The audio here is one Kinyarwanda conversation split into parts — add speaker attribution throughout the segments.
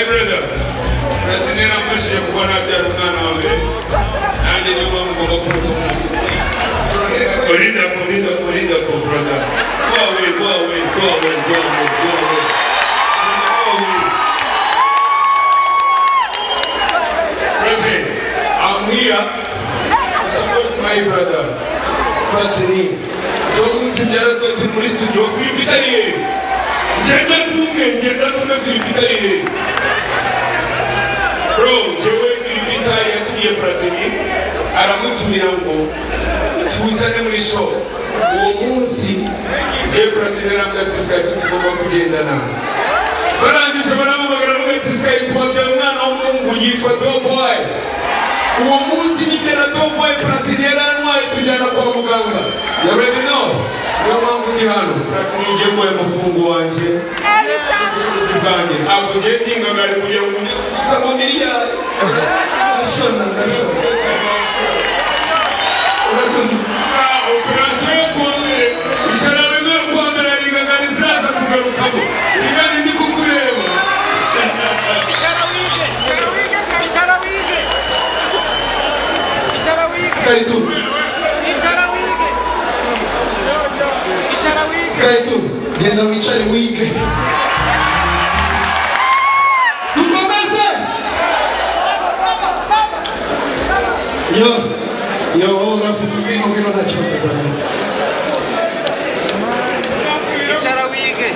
Speaker 1: My brother, Platin amfashije kubona byari umwana wa mbere nanjye niyo mpamvu ngomba kumutunga. Orinda ko brother. Go away. President, I'm here to support my brother, Platin. Don't suggest that to the studio. Philippine. Genda kumwe Philippine. Bro, jewe Philippine yatuye Platin. Aramutumira ngo tuzane muri show. Uwo munsi je Platin arambwira SKY2 tugomba kugendana. Barangije baramubagara ngo SKY2 wabyaye umwana w'umuhungu yitwa Doughboy. Uwo munsi nigera Doughboy Platin yarantwaye tujyana kwa muganga. You already know. Niyo mpamvu ndi hano. Platin ngiye ngo umufungo wanje. Ubwanjye ntabwo ngiye ndingagare kugira ngo utamumiriya. Ndashona. Operasiyo Bwambere ishara bimwe Bwambere rigagana isaza kugarukamo rigana ndi kukureba icara wige SKY2 SKY2 genda wicare wige dukomeze yo rafu vino na chombo bwana icara wige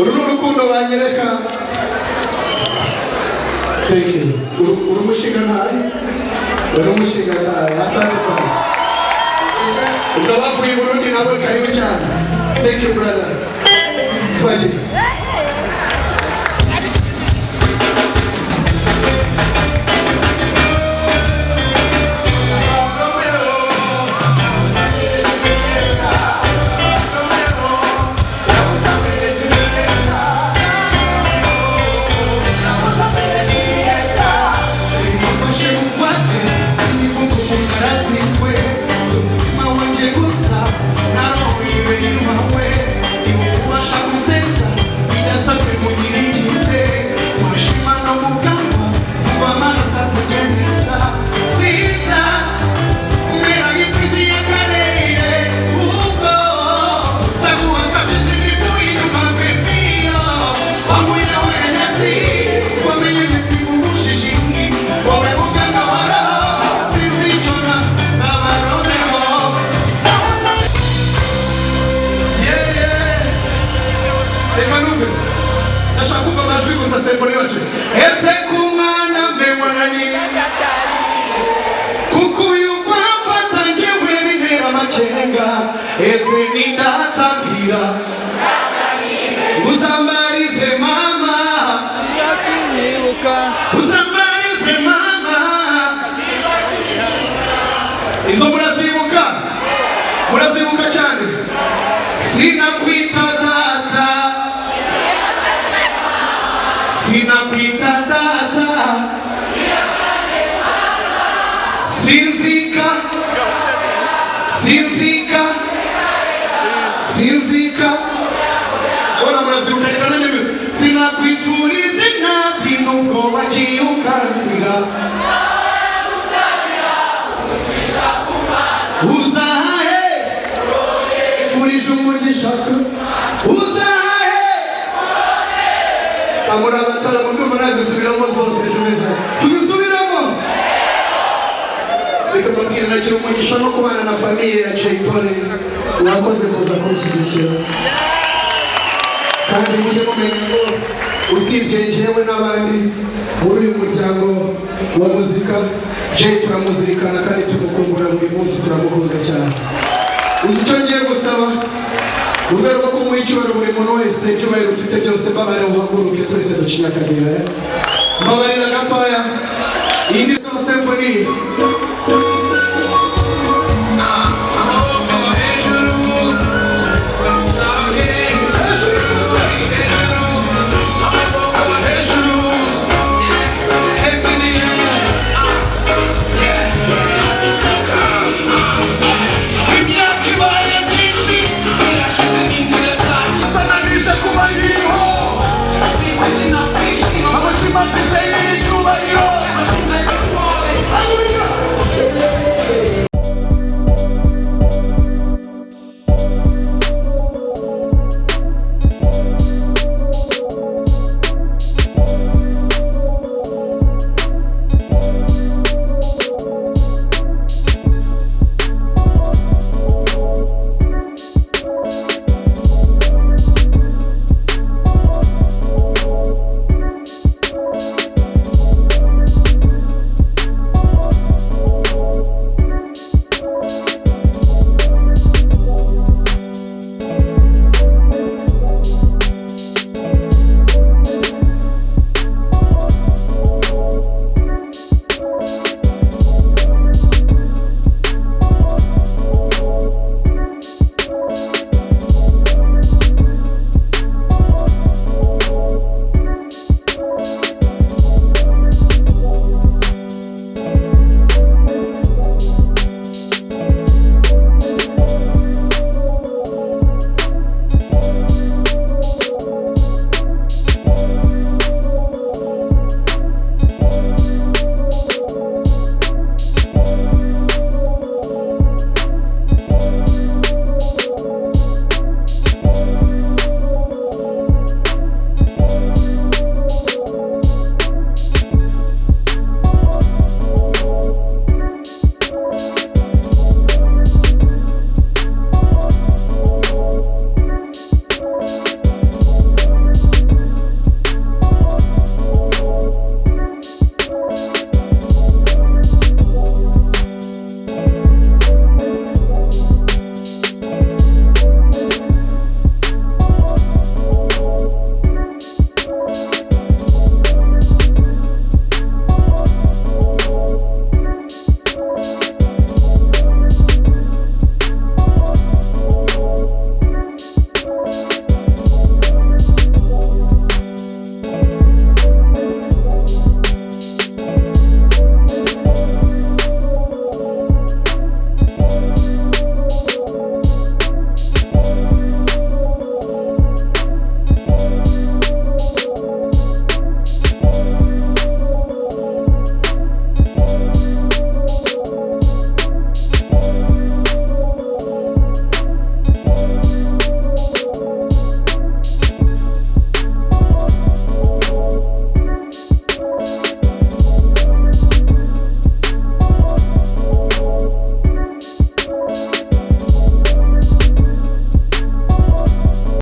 Speaker 1: urukundo banyereka thank you urumushinga asante sana unabavuye Burundi nabo karibu cyane thank you brother twaje ese kumwana mbewanani kukuyu kwafata njyewe bintera amakenga ese nindatambira uzambarize mama izo murazibuka cyane sinakwita data sinzika abona murazibuka rikana nyeme sinakwifurize nabi nubwo wagiye ukansiga uzahahe furije umugisha uzahahe amura abatara mu ndumva nazisubiramo zose jumeza tuzisubiramo reka mbabwire nagira umugisha no kubana na famiye ya SKY2 urakoze kuza kunshyigikira
Speaker 2: kandi mujye mumenya ngo usibye njyewe n'abandi muri uyu muryango wa muzika Jay turamuzirikana kandi tumukumbura buri munsi, turamukunda cyane. Uzi icyo ngiye gusaba mu rwego rwo kumuha icyubahiro buri muntu wese, icyubahiro ufite byose mbabarira uhaguruke twese ducinya akadiho. Mbabarira gatoya iyi ni symphony